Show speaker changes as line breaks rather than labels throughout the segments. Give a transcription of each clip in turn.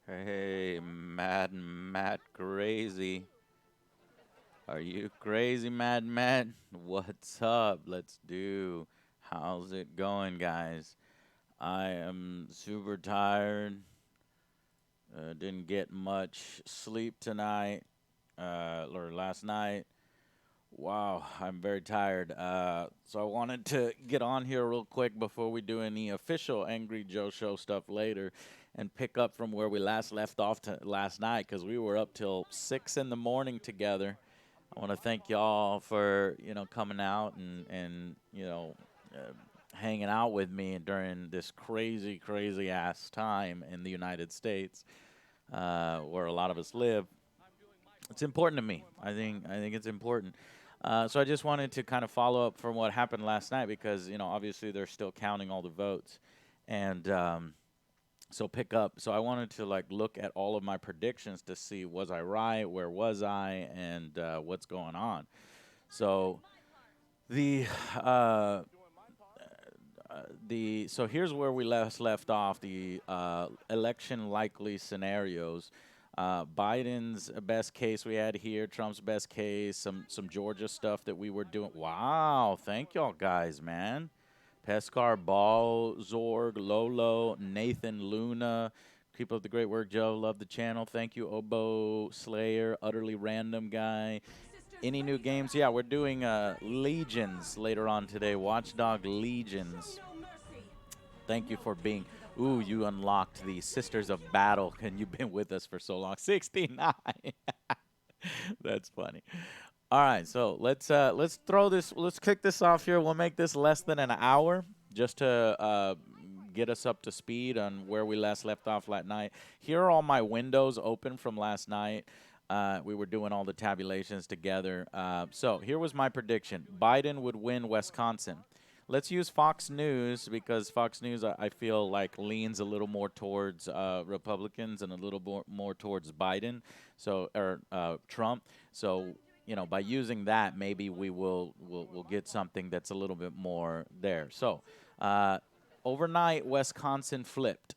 Hey, Mad Matt Crazy. Are you crazy, Mad Matt? What's up? Let's do. How's it going, guys? I am super tired. Didn't get much sleep tonight, or last night. Wow, I'm very tired. So I wanted to get on here real quick before we do any official Angry Joe Show stuff later and pick up from where we last left off last night because we were up till 6 in the morning together. I want to thank y'all for, coming out and hanging out with me during this crazy, crazy ass time in the United States where a lot of us live. It's important to me. I think it's important. So I just wanted to kind of follow up from what happened last night because obviously they're still counting all the votes, and so pick up. So I wanted to like look at all of my predictions to see was I right, where was I, and what's going on. So the uh, so here's where we left off the election likely scenarios. Biden's best case we had here, Trump's best case, some Georgia stuff that we were doing. Wow, thank y'all guys, man. Pescar, Ball, Zorg, Lolo, Nathan, Luna. Keep up the great work, Joe. Love the channel. Thank you, Obo, Slayer, Utterly Random Guy. Any new games? Yeah, we're doing Legions later on today. Watchdog Legions. Thank you for being. Ooh, you unlocked the Sisters of Battle, and you've been with us for so long. 69. That's funny. All right, so let's throw this. Let's kick this off here. We'll make this less than an hour, just to get us up to speed on where we last left off last night. Here are all my windows open from last night. We were doing all the tabulations together. So here was my prediction: Biden would win Wisconsin. Let's use Fox News because Fox News, I feel like, leans a little more towards Republicans and a little more towards Biden, so or Trump. So by using that, maybe we'll get something that's a little bit more there. So uh, overnight, Wisconsin flipped.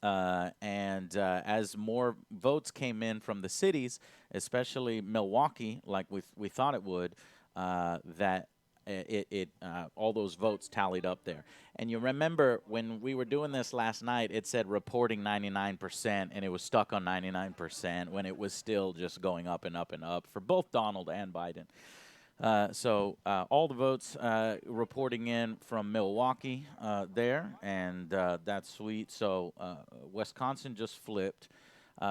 And as more votes came in from the cities, especially Milwaukee, like we thought it would, that it all those votes tallied up there. And you remember when we were doing this last night, it said reporting 99%, and it was stuck on 99% when it was still just going up and up and up for both Donald and Biden. So all the votes reporting in from Milwaukee there, and that's sweet. So Wisconsin just flipped.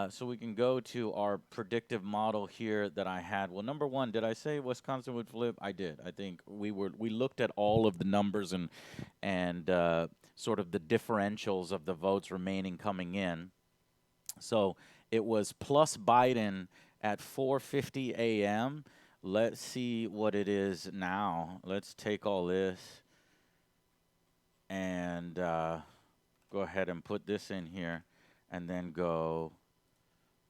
So we can go to our predictive model here that I had. Well, number one, did I say Wisconsin would flip? I did. I think we looked at all of the numbers and sort of the differentials of the votes remaining coming in. So it was plus Biden at 4:50 a.m. Let's see what it is now. Let's take all this and go ahead and put this in here, and then go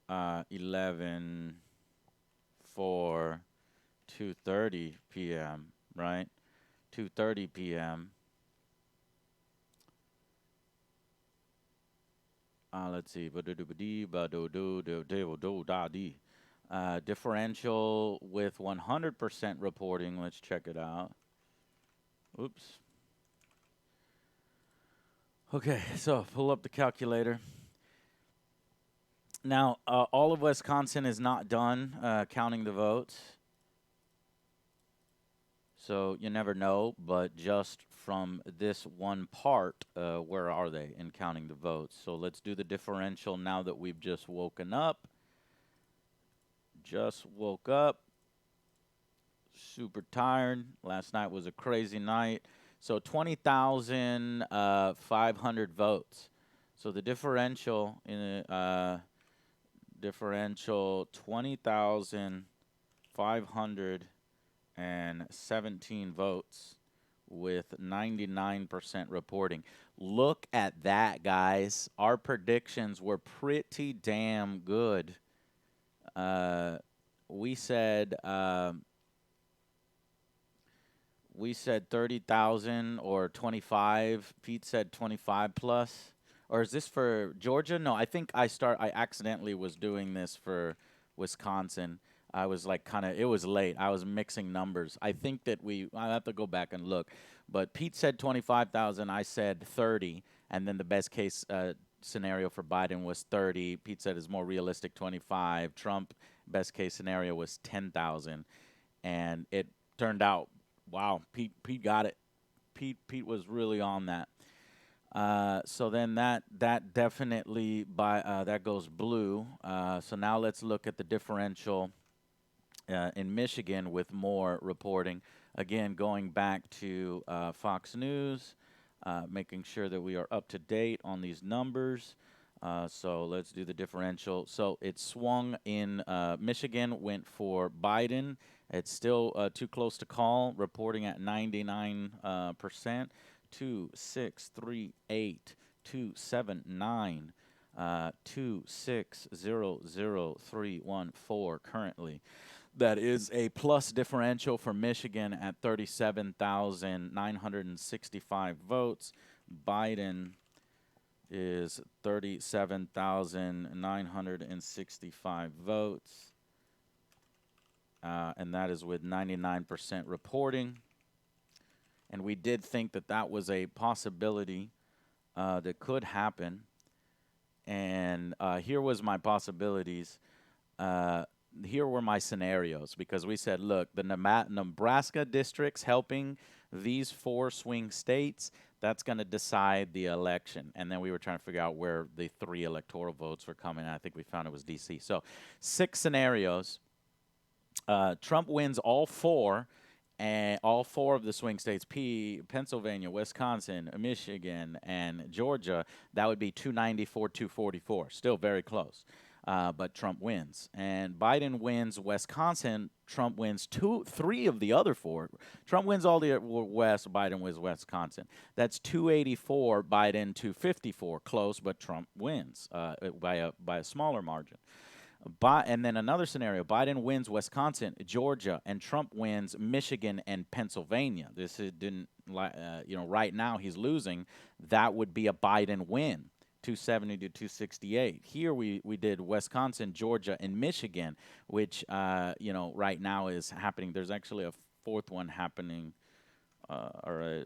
11 for 2:30 p.m. Right, 2:30 p.m. Let's see. Differential with 100% reporting. Let's check it out. Oops. Okay, so pull up the calculator. Now, all of Wisconsin is not done counting the votes. So you never know, but just from this one part, where are they in counting the votes? So let's do the differential now that we've just woken up. Just woke up. Super tired. Last night was a crazy night. So 20,500 votes. So the differential in differential 20,517 votes with 99% reporting. Look at that, guys. Our predictions were pretty damn good. We said we said 30,000 or 25. Pete said 25 plus, Or is this for Georgia? No, I think I accidentally was doing this for Wisconsin. I was like kind of it was late. I was mixing numbers. I think that I have to go back and look. But Pete said 25,000, I said 30, and then the best case scenario for Biden was 30. Pete said is more realistic 25. Trump best case scenario was 10,000, and it turned out wow, Pete got it. Pete was really on that. So then that definitely that goes blue. So now let's look at the differential in Michigan with more reporting. Again, going back to Fox News, making sure that we are up to date on these numbers. So let's do the differential. So it swung in Michigan, went for Biden. It's still too close to call, reporting at 99%. 2638 279 2600314 currently. That is a plus differential for Michigan at 37,965 votes. Biden is 37,965 votes. And that is with 99% reporting. And we did think that that was a possibility that could happen. And here was my possibilities. Here were my scenarios because we said, look, the Nebraska districts helping these 4 swing states, that's going to decide the election. And then we were trying to figure out where the 3 electoral votes were coming. And I think we found it was D.C. So 6 scenarios. Trump wins all 4. And all 4 of the swing states, Pennsylvania, Wisconsin, Michigan, and Georgia, that would be 294, 244. Still very close. But Trump wins. And Biden wins Wisconsin. Trump wins 3 of the other 4. Trump wins all the West. Biden wins Wisconsin. That's 284. Biden 254. Close, but Trump wins by a smaller margin. And then another scenario: Biden wins Wisconsin, Georgia, and Trump wins Michigan and Pennsylvania. This didn't, right now he's losing. That would be a Biden win, 270 to 268. Here we did Wisconsin, Georgia, and Michigan, which right now is happening. There's actually a 4th one happening, or a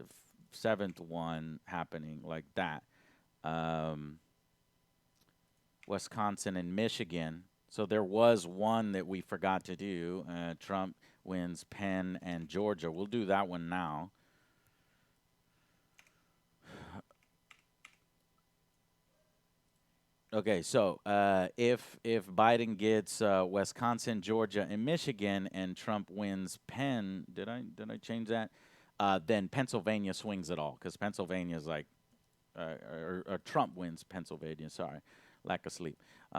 7th one happening like that. Wisconsin and Michigan. So there was one that we forgot to do. Trump wins Penn and Georgia. We'll do that one now. Okay, so if Biden gets Wisconsin, Georgia, and Michigan, and Trump wins Penn, did I change that? Then Pennsylvania swings it all because Pennsylvania is like, or Trump wins Pennsylvania. Sorry, lack of sleep.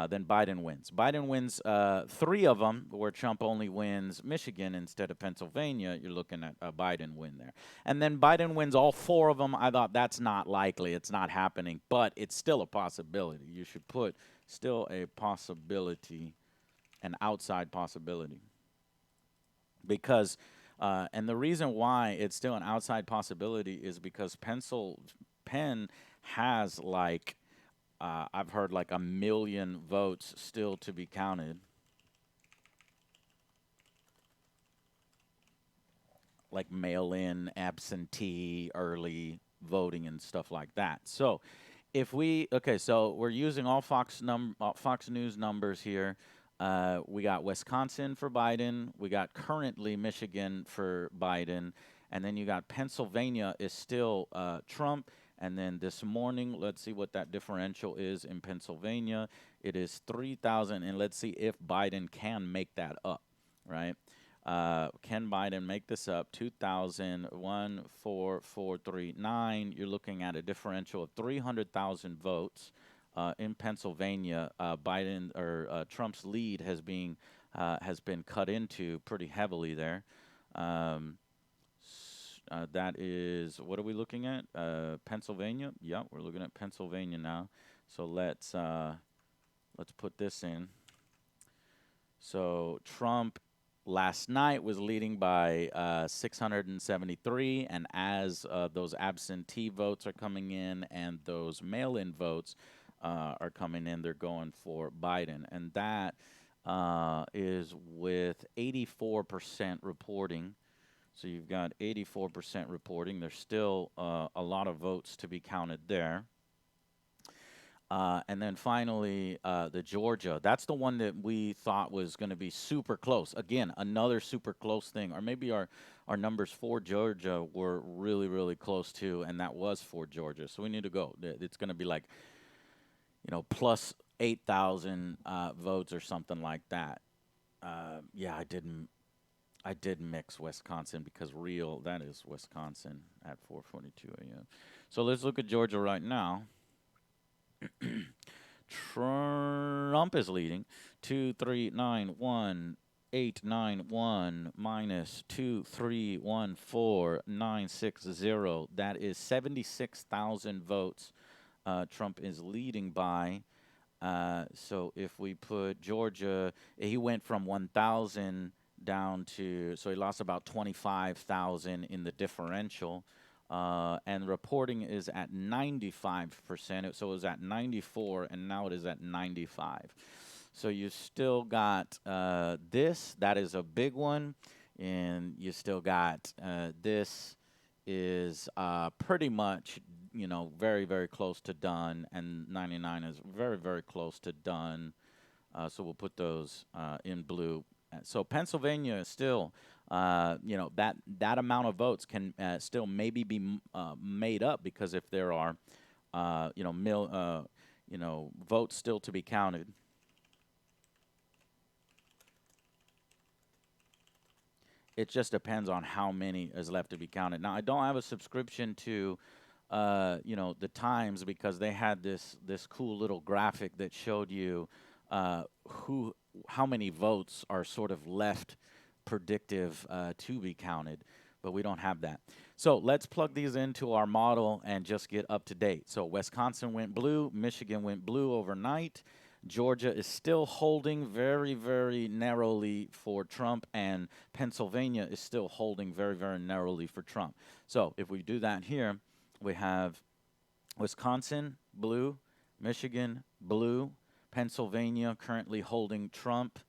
Then Biden wins. Biden wins 3 of them, where Trump only wins Michigan instead of Pennsylvania. You're looking at a Biden win there. And then Biden wins all 4 of them. I thought that's not likely. It's not happening, but it's still a possibility. You should put still a possibility, an outside possibility. Because, and the reason why it's still an outside possibility is because Penn has like, I've heard like 1 million votes still to be counted. Like mail-in, absentee, early voting, and stuff like that. So if so we're using all Fox News numbers here. We got Wisconsin for Biden. We got currently Michigan for Biden. And then you got Pennsylvania is still Trump. And then this morning, let's see what that differential is in Pennsylvania. It is 3,000, and let's see if Biden can make that up, right? Can Biden make this up? 2,001,439. You're looking at a differential of 300,000 votes in Pennsylvania. Biden or Trump's lead has been cut into pretty heavily there. That is, what are we looking at? Pennsylvania. Yep, we're looking at Pennsylvania now. So let's put this in. So Trump last night was leading by 673, and as those absentee votes are coming in and those mail-in votes are coming in, they're going for Biden, and that is with 84% reporting. So you've got 84% reporting. There's still a lot of votes to be counted there. And then finally, the Georgia. That's the one that we thought was going to be super close. Again, another super close thing. Or maybe our numbers for Georgia were really, really close too, and that was for Georgia. So we need to go. It's going to be like, plus 8,000 votes or something like that. Yeah, I did mix Wisconsin because that is Wisconsin at 4:42 a.m. So let's look at Georgia right now. Trump is leading 2391891 minus 2314960. That is 76,000 votes. Trump is leading by. So if we put Georgia, he went from 1,000 down to, so he lost about 25,000 in the differential. And reporting is at 95%. So it was at 94, and now it is at 95. So you still got this. That is a big one. And you still got this is pretty much, very, very close to done. And 99 is very, very close to done. So we'll put those in blue. So Pennsylvania is still, that amount of votes can still maybe be made up, because if there are, votes still to be counted. It just depends on how many is left to be counted. Now, I don't have a subscription to, the Times, because they had this cool little graphic that showed you how many votes are sort of left predictive to be counted, but we don't have that. So let's plug these into our model and just get up to date. So Wisconsin went blue, Michigan went blue overnight. Georgia is still holding very, very narrowly for Trump, and Pennsylvania is still holding very, very narrowly for Trump. So if we do that here, we have Wisconsin, blue, Michigan, blue, Pennsylvania currently holding Trump,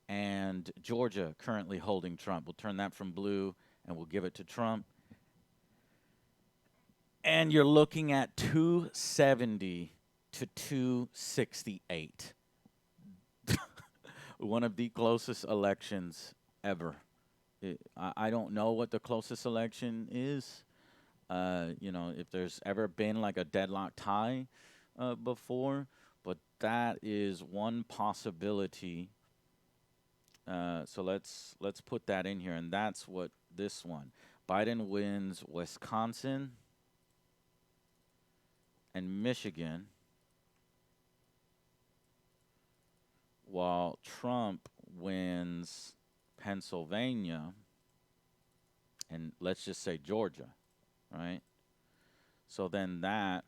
and Georgia currently holding Trump. We'll turn that from blue, and we'll give it to Trump. And you're looking at 270 to 268. One of the closest elections ever. I don't know what the closest election is. If there's ever been like a deadlock tie before, but that is one possibility. So let's put that in here, and that's what this one. Biden wins Wisconsin and Michigan, while Trump wins Pennsylvania and let's just say Georgia, right? So then that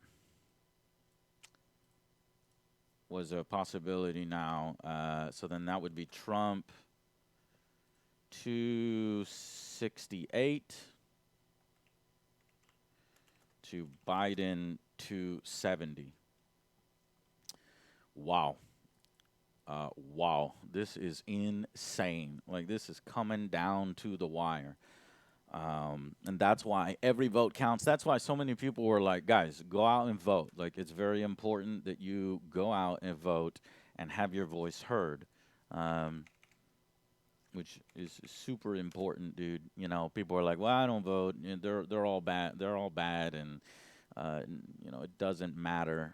was a possibility now. So then that would be Trump 268 to Biden 270. Wow. Wow. This is insane. Like, this is coming down to the wire. And that's why every vote counts. That's why so many people were like, guys, go out and vote. Like, it's very important that you go out and vote and have your voice heard, which is super important, dude. You know, people are like, well, I don't vote. You know, they're all bad. They're all bad. And, it doesn't matter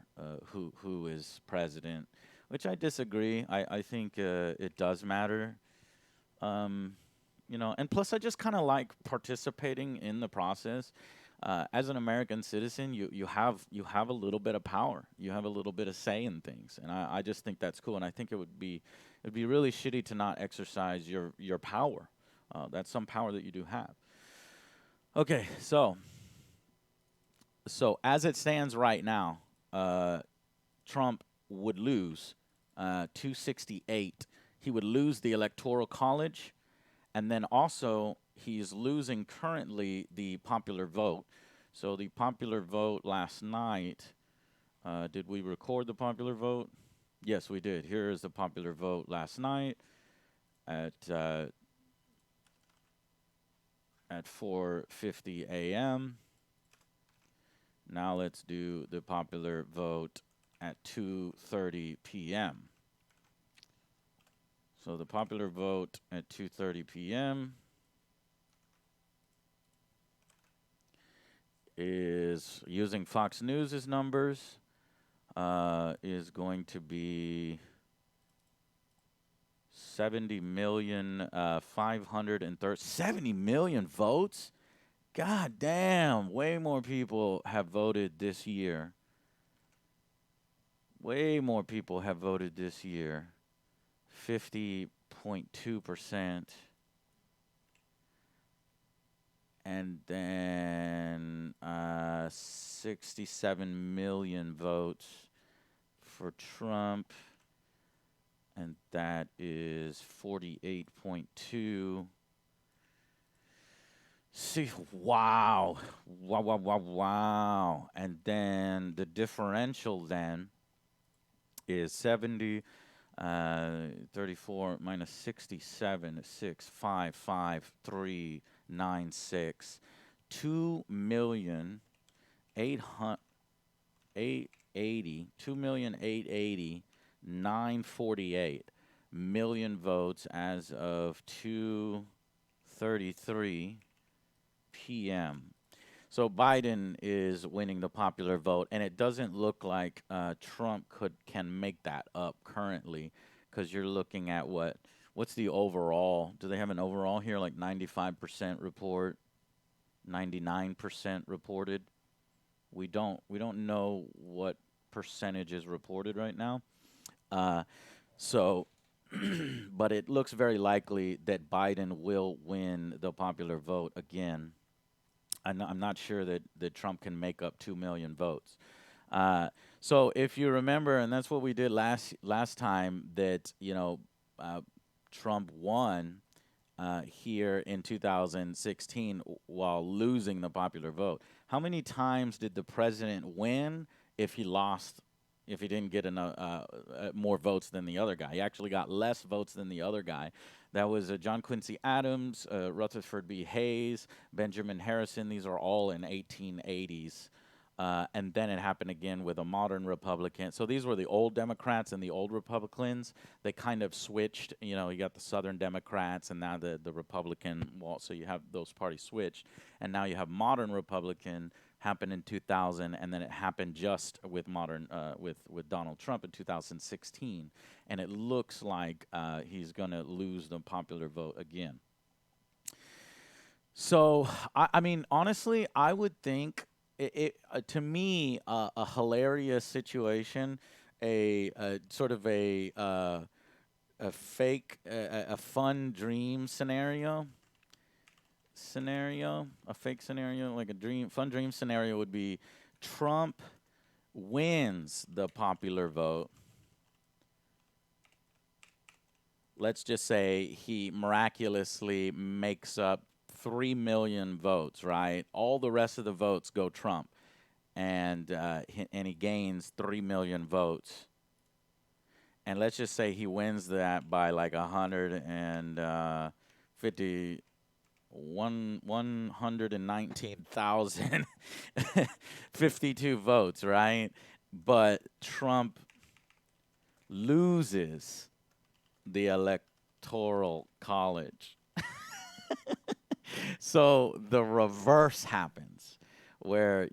who is president, which I disagree. I think it does matter. And plus I just kind of like participating in the process. As an American citizen, you have a little bit of power. You have a little bit of say in things, and I just think that's cool. And I think it'd be really shitty to not exercise your power. That's some power that you do have. Okay, so as it stands right now, Trump would lose 268 he would lose the Electoral College, and then also he's losing currently the popular vote. So the popular vote last night, did we record the popular vote? Yes, we did. Here is the popular vote last night at 4:50 a.m. Now let's do the popular vote at 2:30 p.m. So the popular vote at 2:30 p.m. is, using Fox News' numbers, is going to be 70 million, 70 million votes? God damn, way more people have voted this year. Way more people have voted this year. 50.2%. And then 67 million votes for Trump. And that is 48.2. See, wow. Wow, wow, wow, wow. And then the differential then is 70, 34 minus 67, 6, 5, 5, 3, 9, 6. 2,880,948 million votes as of 2:33 p.m. So Biden is winning the popular vote, and it doesn't look like Trump can make that up currently, because you're looking at what's the overall? Do they have an overall here, like 95% report, 99% reported? We don't know what percentage is reported right now. So, but it looks very likely that Biden will win the popular vote again. I'm not sure that Trump can make up 2 million votes. So if you remember, and that's what we did last time, that Trump won here in 2016 while losing the popular vote. How many times did the president win if he lost? If he didn't get enough more votes than the other guy? He actually got less votes than the other guy. That was John Quincy Adams, Rutherford B. Hayes, Benjamin Harrison. These are all in 1880s. And then it happened again with a modern Republican. So these were the old Democrats and the old Republicans. They kind of switched. You got the Southern Democrats and now the Republican. Well, so you have those parties switched. And now you have modern Republican happened in 2000, and then it happened just with with Donald Trump in 2016. And it looks like he's going to lose the popular vote again. So, I mean, honestly, I would think to me, a hilarious situation, a sort of a fake, a fun dream scenario, a fake scenario, like fun dream scenario would be Trump wins the popular vote. Let's just say he miraculously makes up 3 million votes, right? All the rest of the votes go Trump, and he gains 3 million votes. And let's just say he wins that by like 119,052 votes, right? But Trump loses the Electoral College. So the reverse happens, where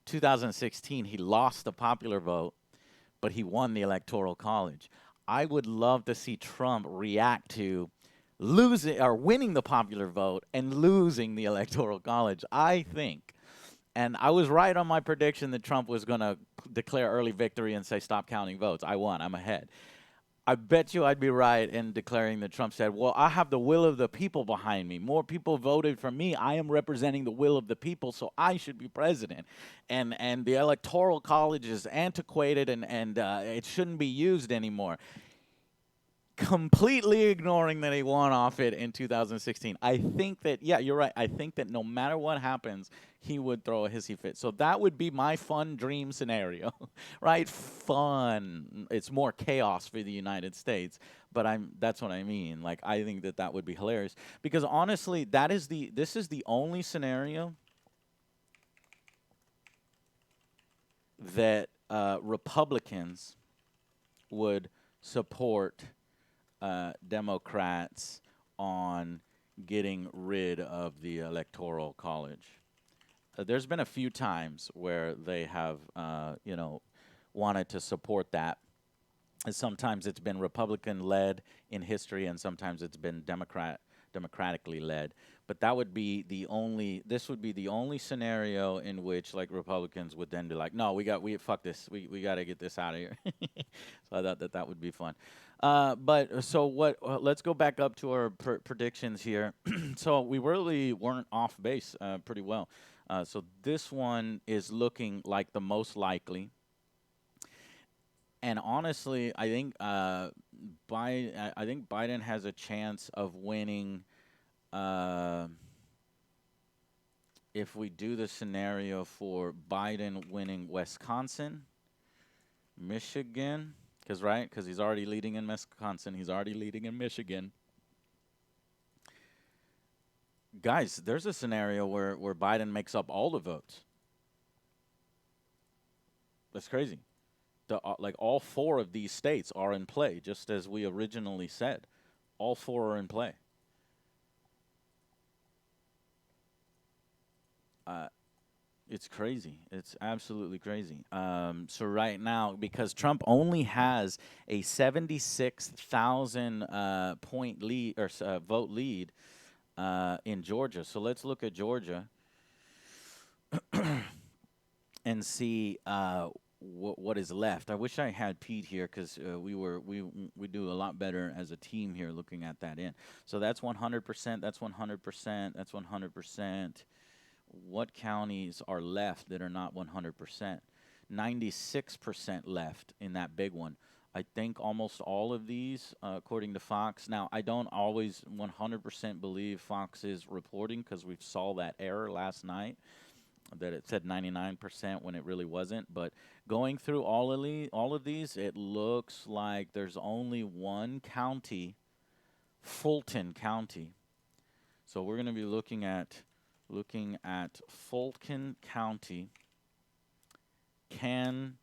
2016 he lost the popular vote, but he won the Electoral College. I would love to see Trump react to losing or winning the popular vote and losing the Electoral College. I think, and I was right on my prediction that Trump was going to declare early victory and say stop counting votes. I won. I'm ahead. I bet you I'd be right in declaring that Trump said, well, I have the will of the people behind me. More people voted for me. I am representing the will of the people, so I should be president. And the Electoral College is antiquated, and it shouldn't be used anymore. completely ignoring that he won off it in 2016. I think that, yeah, you're right. I think that no matter what happens, he would throw a hissy fit. So that would be my fun dream scenario, right? Fun. It's more chaos for the United States, but that's what I mean. Like, I think that that would be hilarious because honestly, this is the only scenario that Republicans would support Democrats on getting rid of the Electoral College. There's been a few times where they have, wanted to support that. And sometimes it's been Republican led in history, and sometimes it's been democratically led. But that would be the only. This would be the only scenario in which like Republicans would then be like, no, we fuck this. We got to get this out of here. So I thought that that would be fun. But so what? Let's go back up to our predictions here. So we really weren't off base pretty well. So this one is looking like the most likely. And honestly, I think I think Biden has a chance of winning. Uh, if we do the scenario for Biden winning Wisconsin, Michigan, because he's already leading in Wisconsin, he's already leading in Michigan. Guys, there's a scenario where Biden makes up all the votes. That's crazy. Like all four of these states are in play, just as we originally said. All four are in play. It's crazy. It's absolutely crazy. So right now, because Trump only has a 76,000 point lead or vote lead in Georgia. So let's look at Georgia and see what is left. I wish I had Pete here because we do a lot better as a team here looking at that in. So that's 100%. That's 100%. That's 100%. What counties are left that are not 100%? 96% left in that big one. I think almost all of these, according to Fox. Now, I don't always 100% believe Fox's reporting because we saw that error last night that it said 99% when it really wasn't. But going through all of these, it looks like there's only one county, Fulton County. So we're going to be looking at Fulton County. Can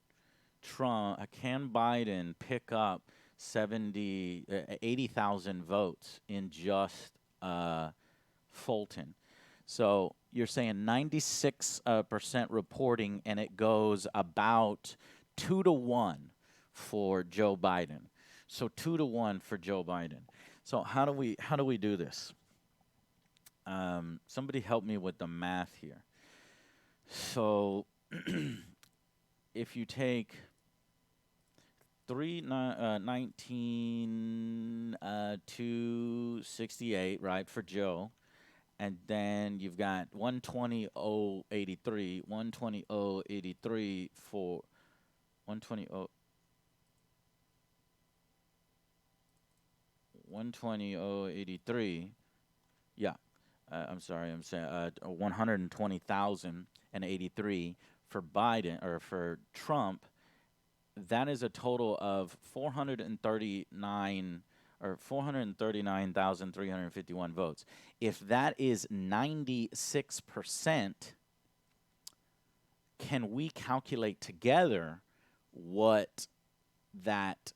Biden pick up 80,000 votes in just Fulton? So you're saying 96% reporting, and it goes about 2-1 for Joe Biden. So 2-1 for Joe Biden. So how do we do this? Somebody help me with the math here. So if you take 19 268, right, for Joe, and then you've got 120,083, 120,083 for 120,083. Yeah. I'm sorry, I'm saying 120,083 for Biden or for Trump. That is a total of 439,351 votes. If that is 96%, can we calculate together what that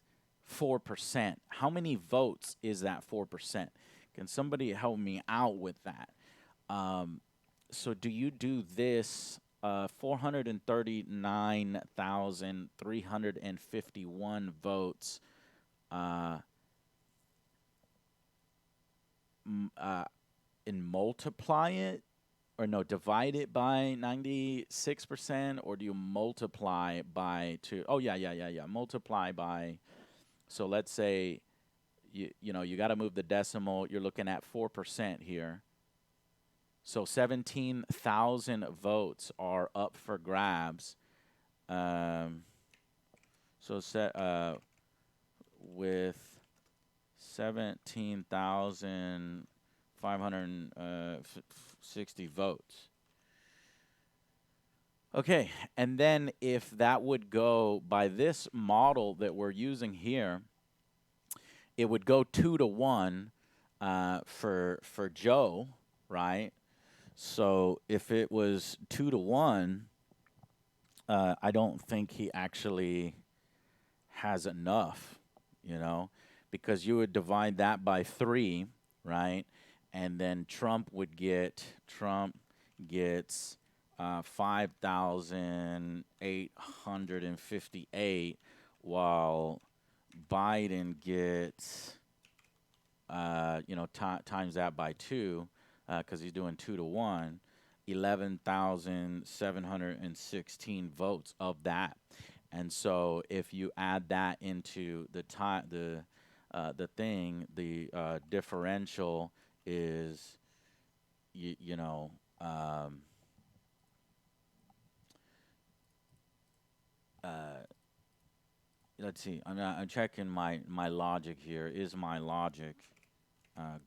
4%? How many votes is that 4%? Can somebody help me out with that? So do you do this 439,351 votes and multiply it? Or no, divide it by 96%? Or do you multiply by 2? Oh, yeah. Multiply by, so let's say, you got to move the decimal. You're looking at 4% here. So 17,000 votes are up for grabs. So with 17,560 votes. Okay, and then if that would go by this model that we're using here, it would go 2 to 1 for Joe, right? So if it was 2 to 1, I don't think he actually has enough, you know, because you would divide that by 3, right? And then Trump gets 5,858, while Biden gets, times that by 2, because he's doing 2 to 1, 11,716 votes of that. And so if you add that into the thing, the differential is, you know, uh, let's see. I'm checking my logic here. Is my logic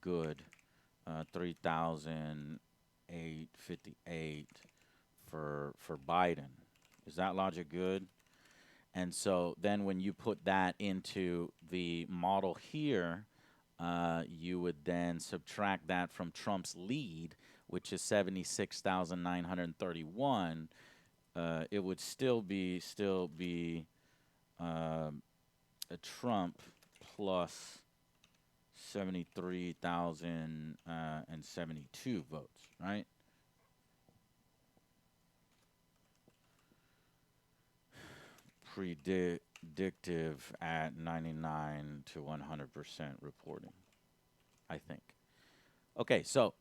good? 3,858 for Biden. Is that logic good? And so then when you put that into the model here, you would then subtract that from Trump's lead, which is 76,931. It would still be a Trump plus 73,072 votes, right? Predictive at 99 to 100% reporting, I think. Okay, so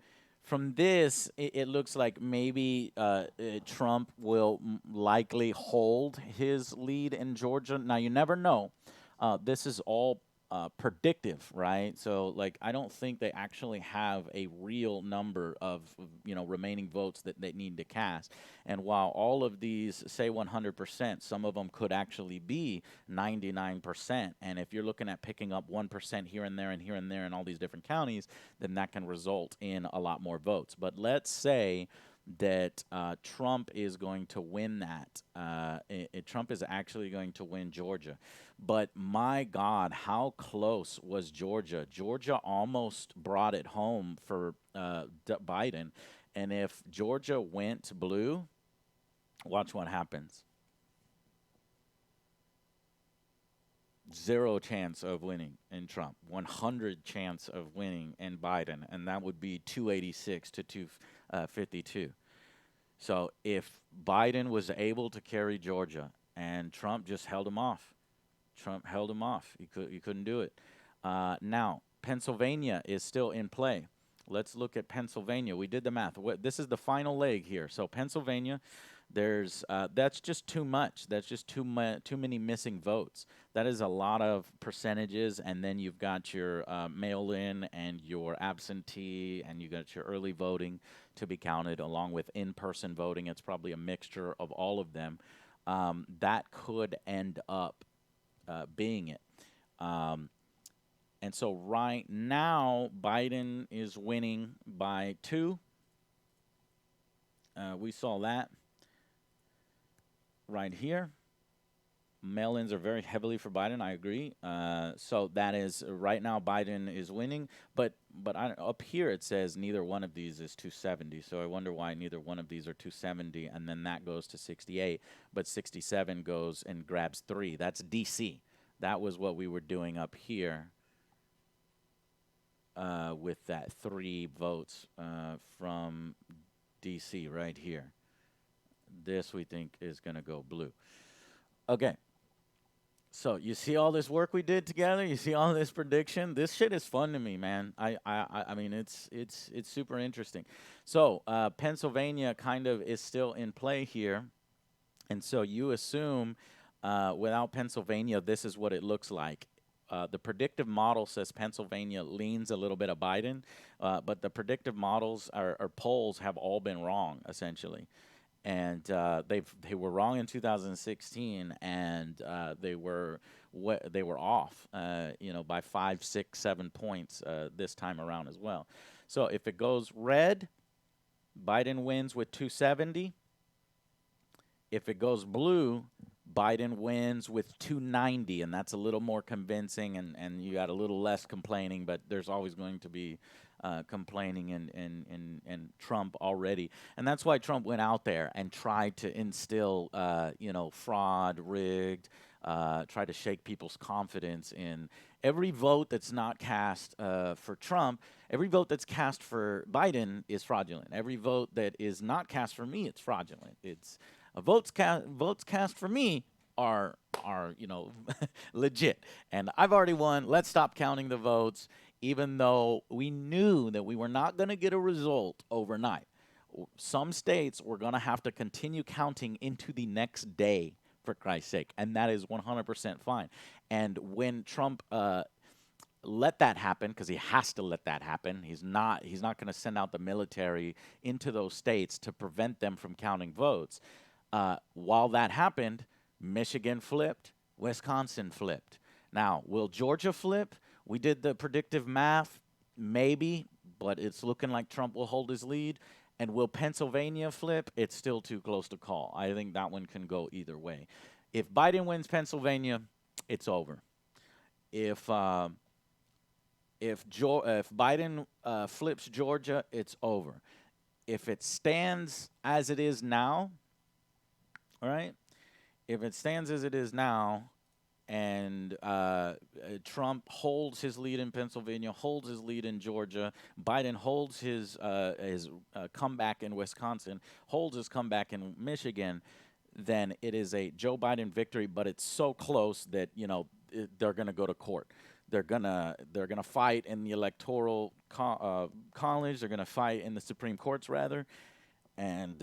from this, it looks like maybe Trump will likely hold his lead in Georgia. Now, you never know. This is all predictive, right? So, like, I don't think they actually have a real number of, remaining votes that they need to cast. And while all of these say 100%, some of them could actually be 99%. And if you're looking at picking up 1% here and there and here and there in all these different counties, then that can result in a lot more votes. But let's say that Trump is going to win that. Trump is actually going to win Georgia. But my God, how close was Georgia? Georgia almost brought it home for Biden. And if Georgia went blue, watch what happens. 0 chance of winning in Trump, 100 chance of winning in Biden, and that would be 286 to 252. So if Biden was able to carry Georgia and Trump just held him off, He couldn't do it. Now Pennsylvania is still in play. Let's look at Pennsylvania. We did the math. This is the final leg here. So Pennsylvania, that's just too much. That's just too many missing votes. That is a lot of percentages, and then you've got your mail-in and your absentee, and you got your early voting to be counted, along with in-person voting. It's probably a mixture of all of them. That could end up being it. And so right now, Biden is winning by 2. We saw that right here. Mail-ins are very heavily for Biden. I agree. So that is right now Biden is winning, but up here it says neither one of these is 270. So I wonder why neither one of these are 270, and then that goes to 68, but 67 goes and grabs 3. That's DC. That was what we were doing up here with that 3 votes from DC right here. This we think is going to go blue. Okay. So you see all this work we did together. You see all this prediction. This shit is fun to me, man. I mean, it's super interesting. So Pennsylvania kind of is still in play here, and so you assume without Pennsylvania, this is what it looks like. The predictive model says Pennsylvania leans a little bit of Biden, but the predictive models or polls have all been wrong essentially. and they were wrong in 2016, and they were off, by 5, 6, 7 points this time around as well. So if it goes red, Biden wins with 270. If it goes blue, Biden wins with 290, and that's a little more convincing, and you got a little less complaining, but there's always going to be complaining and Trump already. And that's why Trump went out there and tried to instill, fraud, rigged, try to shake people's confidence in every vote that's not cast for Trump. Every vote that's cast for Biden is fraudulent. Every vote that is not cast for me, it's fraudulent. It's votes cast for me are legit, and I've already won. Let's stop counting the votes, even though we knew that we were not going to get a result overnight. Some states were going to have to continue counting into the next day, for Christ's sake, and that is 100% fine. And when Trump let that happen, because he has to let that happen, he's not going to send out the military into those states to prevent them from counting votes. While that happened, Michigan flipped, Wisconsin flipped. Now, will Georgia flip? We did the predictive math, maybe, but it's looking like Trump will hold his lead. And will Pennsylvania flip? It's still too close to call. I think that one can go either way. If Biden wins Pennsylvania, it's over. If Biden flips Georgia, it's over. If it stands as it is now, all right? If it stands as it is now, and Trump holds his lead in Pennsylvania, holds his lead in Georgia, Biden holds his comeback in Wisconsin, holds his comeback in Michigan, then it is a Joe Biden victory. But it's so close that they're going to go to court. They're gonna fight in the electoral college. They're gonna fight in the Supreme Courts rather. And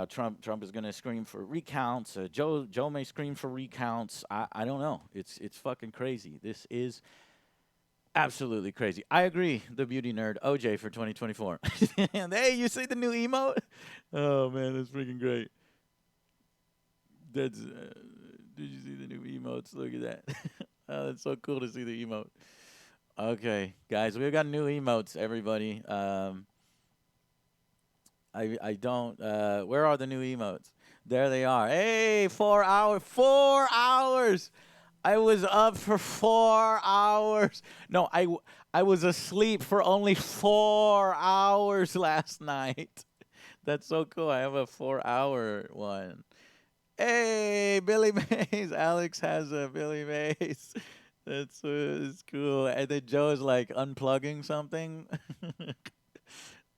Trump is going to scream for recounts. Joe may scream for recounts. I don't know. It's fucking crazy. This is absolutely crazy. I agree. The beauty nerd OJ for 2024. And hey, you see the new emote? Oh man, that's freaking great. That's did you see the new emotes? Look at that. Oh, that's so cool to see the emote. Okay, guys, we've got new emotes. Everybody. I don't. Where are the new emotes? There they are. Hey, 4 hours. 4 hours. I was up for 4 hours. No, I was asleep for only 4 hours last night. That's so cool. I have a 4-hour one. Hey, Billy Mays. Alex has a Billy Mays. That's cool. And then Joe is like unplugging something.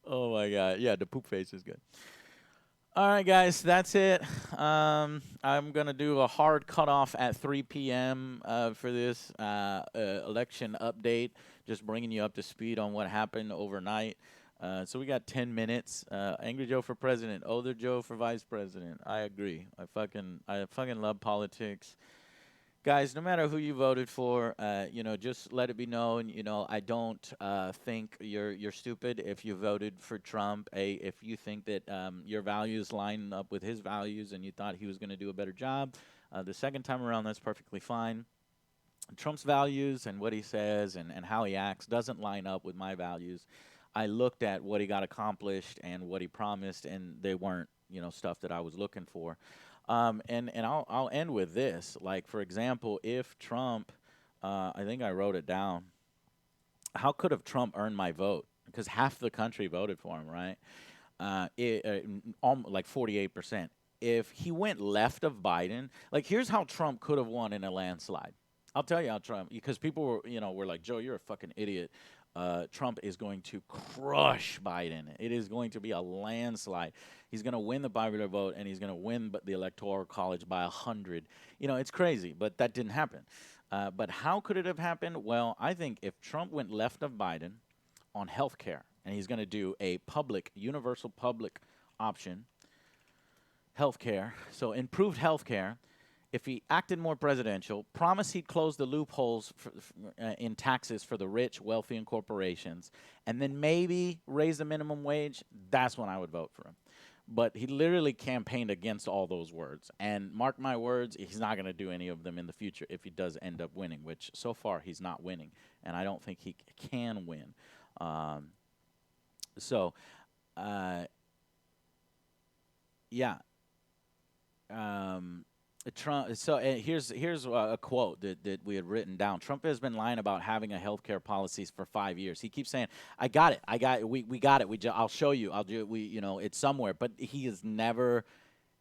Oh my God. Yeah, the poop face is good. All right, guys, that's it. I'm going to do a hard cutoff at 3 p.m. For this election update, just bringing you up to speed on what happened overnight. So we got 10 minutes. Angry Joe for president, Older Joe for vice president. I agree. I fucking love politics. Guys, no matter who you voted for, just let it be known. I don't think you're stupid if you voted for Trump. If you think that your values line up with his values and you thought he was going to do a better job, the second time around, that's perfectly fine. Trump's values and what he says and how he acts doesn't line up with my values. I looked at what he got accomplished and what he promised, and they weren't, stuff that I was looking for. And I'll end with this. Like, for example, if Trump, I think I wrote it down. How could have Trump earned my vote? Because half the country voted for him, right? Like 48%. If he went left of Biden, like here's how Trump could have won in a landslide. I'll tell you how Trump, because people were like, Joe, you're a fucking idiot. Trump is going to crush Biden. It is going to be a landslide. He's going to win the popular vote, and he's going to win the electoral college by 100. It's crazy, but that didn't happen. But how could it have happened? Well, I think if Trump went left of Biden on health care, and he's going to do a universal public option, health care, so improved health care, if he acted more presidential, promised he'd close the loopholes in taxes for the rich, wealthy, and corporations, and then maybe raise the minimum wage, that's when I would vote for him. But he literally campaigned against all those words. And mark my words, he's not going to do any of them in the future if he does end up winning, which so far he's not winning. And I don't think he can win. Um, so, uh, yeah. Um, Trump. So here's a quote that we had written down. Trump has been lying about having a healthcare policies for 5 years. He keeps saying, "I got it. I got it. We got it. I'll show you. I'll do it. It's somewhere." But he has never.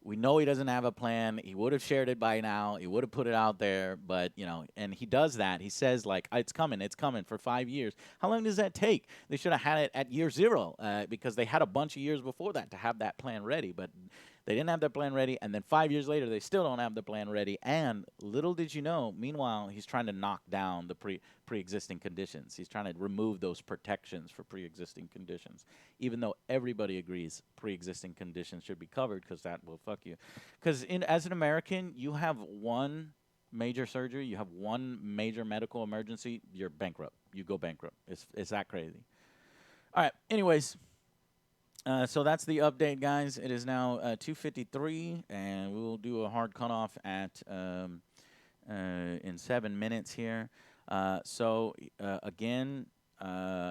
We know he doesn't have a plan. He would have shared it by now. He would have put it out there. But and he does that. He says like, "It's coming. It's coming for 5 years." How long does that take? They should have had it at year zero because they had a bunch of years before that to have that plan ready. But they didn't have their plan ready, and then 5 years later, they still don't have the plan ready. And little did you know, meanwhile, he's trying to knock down the pre-existing conditions. He's trying to remove those protections for pre-existing conditions, even though everybody agrees pre-existing conditions should be covered because that will fuck you. Because as an American, you have one major surgery, you have one major medical emergency, you're bankrupt. You go bankrupt. It's that crazy. All right. Anyways. So that's the update, guys. It is now 2:53, and we will do a hard cutoff at in 7 minutes here. Again,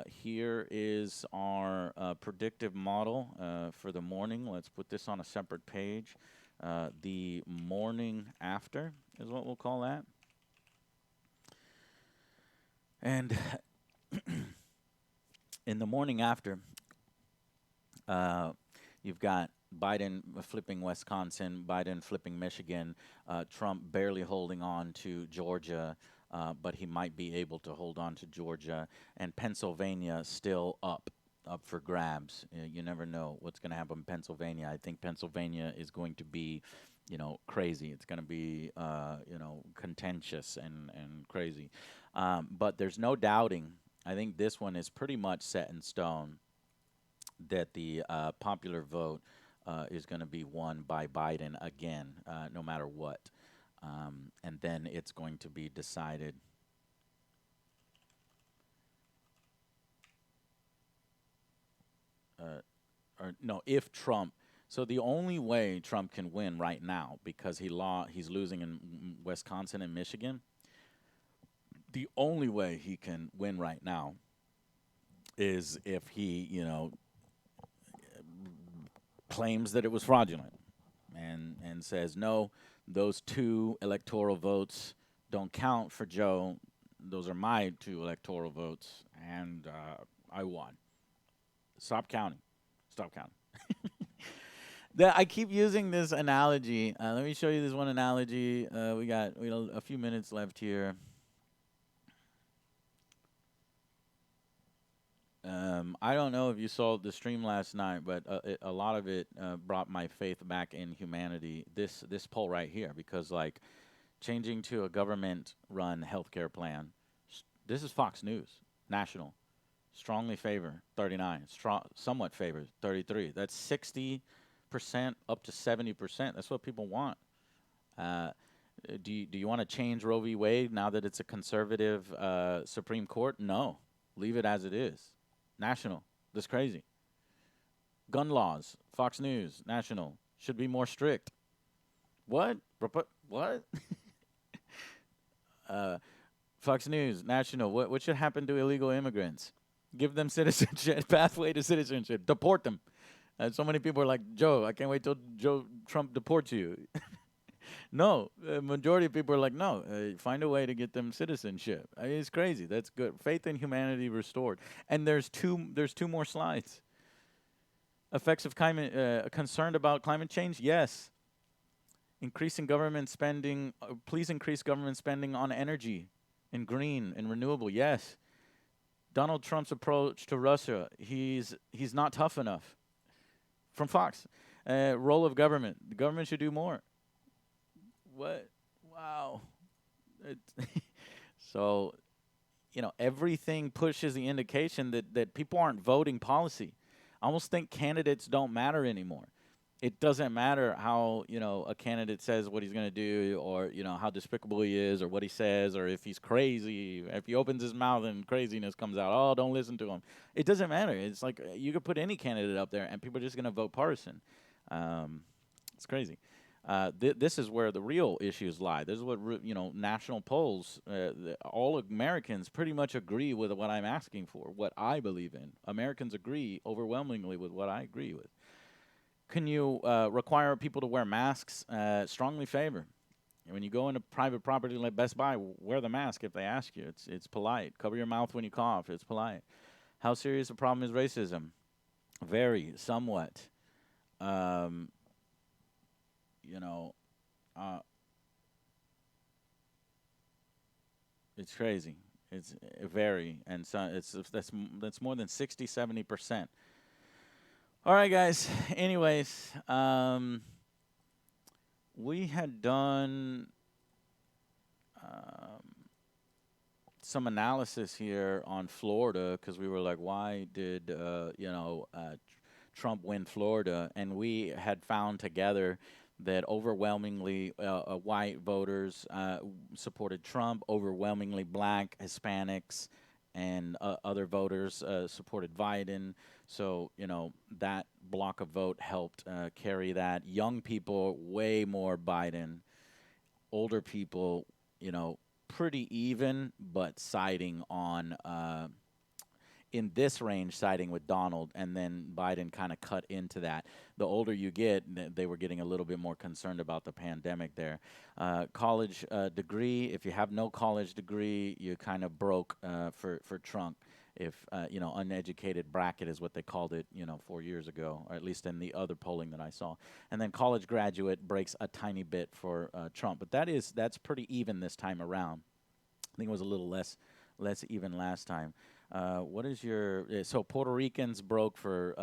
here is our predictive model for the morning. Let's put this on a separate page. The morning after is what we'll call that. And in the morning after, you've got Biden flipping Wisconsin, Biden flipping Michigan, Trump barely holding on to Georgia, but he might be able to hold on to Georgia, and Pennsylvania still up for grabs. You never know what's going to happen in Pennsylvania. I think Pennsylvania is going to be, crazy. It's going to be, contentious and crazy. But there's no doubting. I think this one is pretty much set in stone that the popular vote is going to be won by Biden again, no matter what. And then it's going to be decided. If Trump. So the only way Trump can win right now, because he's losing in Wisconsin and Michigan, the only way he can win right now is if he, claims that it was fraudulent and says, no, those two electoral votes don't count for Joe. Those are my two electoral votes, and I won. Stop counting. Stop counting. I keep using this analogy. Let me show you this one analogy. We got a few minutes left here. I don't know if you saw the stream last night, but a lot of it brought my faith back in humanity. This poll right here, because like changing to a government-run healthcare plan. This is Fox News, national, strongly favor 39, somewhat favor 33. That's 60% up to 70%. That's what people want. Do you want to change Roe v. Wade now that it's a conservative Supreme Court? No, leave it as it is. National. That's crazy. Gun laws. Fox News. National. Should be more strict. What? What? Fox News. National. What should happen to illegal immigrants? Give them citizenship. Pathway to citizenship. Deport them. So many people are like, Joe, I can't wait till Trump deports you. No, the majority of people are like, no, find a way to get them citizenship. I mean, it's crazy. That's good. Faith in humanity restored. And there's two more slides. Effects of climate, concerned about climate change? Yes. Increasing government spending. Please increase government spending on energy and green and renewable. Yes. Donald Trump's approach to Russia. He's not tough enough. From Fox. Role of government. The government should do more. What? Wow. So, everything pushes the indication that people aren't voting policy. I almost think candidates don't matter anymore. It doesn't matter how, a candidate says what he's going to do, or, how despicable he is, or what he says, or if he's crazy. If he opens his mouth and craziness comes out, oh, don't listen to him. It doesn't matter. It's like you could put any candidate up there and people are just going to vote partisan. It's crazy. This is where the real issues lie. This is what national polls. All Americans pretty much agree with what I'm asking for, what I believe in. Americans agree overwhelmingly with what I agree with. Can you require people to wear masks? Strongly favor. When you go into private property like Best Buy, wear the mask if they ask you. It's polite. Cover your mouth when you cough. It's polite. How serious a problem is racism? Very, somewhat. Um, you know, uh, it's crazy. It's very, and so that's more than 60, 70%. All right, guys. Anyways, we had done um, some analysis here on Florida because we were like, why did Trump win Florida? And we had found together that overwhelmingly white voters supported Trump, overwhelmingly black, Hispanics, and other voters supported Biden. So, that block of vote helped carry that. Young people, way more Biden. Older people, pretty even, but siding on in this range, siding with Donald, and then Biden kind of cut into that. The older you get, they were getting a little bit more concerned about the pandemic there. College degree, if you have no college degree, you kind of broke for Trump. If uneducated bracket is what they called it, 4 years ago, or at least in the other polling that I saw. And then college graduate breaks a tiny bit for Trump, but that's pretty even this time around. I think it was a little less even last time. What is your so Puerto Ricans broke for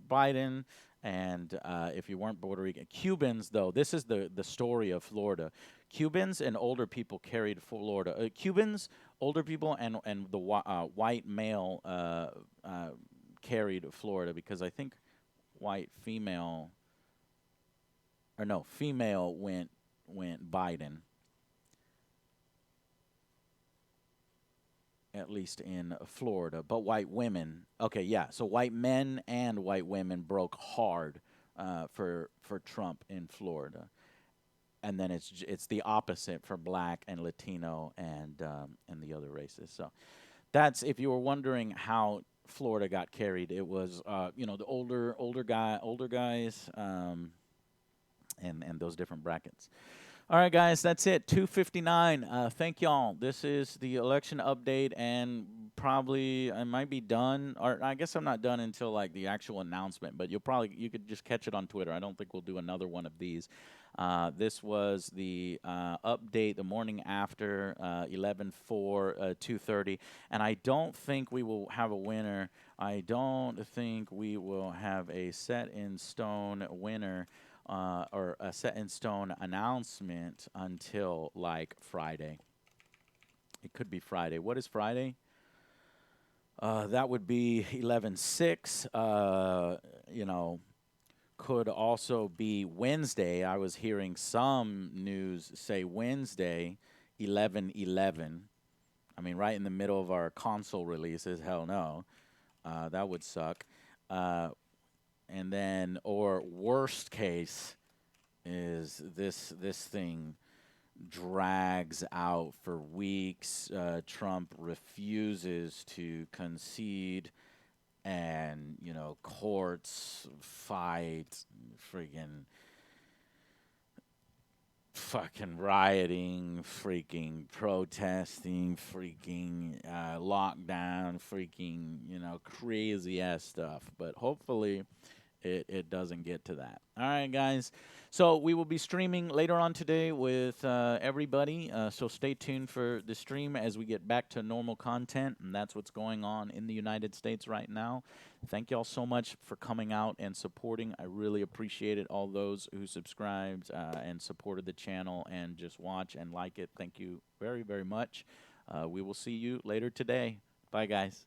Biden, and if you weren't Puerto Rican, Cubans though, this is the story of Florida. Cubans and older people carried Florida. Cubans, older people, and the white male carried Florida because I think white female or no female went Biden. At least in Florida, but white women. Okay, yeah. So white men and white women broke hard for Trump in Florida, and then it's the opposite for black and Latino and the other races. So that's if you were wondering how Florida got carried, it was the older guys, and those different brackets. All right, guys, that's it. 2:59. Thank y'all. This is the election update, and probably I might be done, or I guess I'm not done until like the actual announcement. But you could just catch it on Twitter. I don't think we'll do another one of these. This was the update the morning after 11/4, 2:30, and I don't think we will have a winner. I don't think we will have a set in stone winner or a set in stone announcement until like Friday. It could be Friday. What is Friday? That would be 11/6. Could also be Wednesday. I was hearing some news say Wednesday, 11/11. I mean, right in the middle of our console releases. Hell no. That would suck. And then, or worst case, is this thing drags out for weeks. Trump refuses to concede, and courts fight, friggin' fucking rioting, freaking protesting, freaking lockdown, freaking crazy ass stuff. But hopefully it doesn't get to that. All right, guys. So we will be streaming later on today with everybody. So stay tuned for the stream as we get back to normal content, and that's what's going on in the United States right now. Thank y'all so much for coming out and supporting. I really appreciate it. All those who subscribed and supported the channel and just watch and like it. Thank you very, very much. We will see you later today. Bye, guys.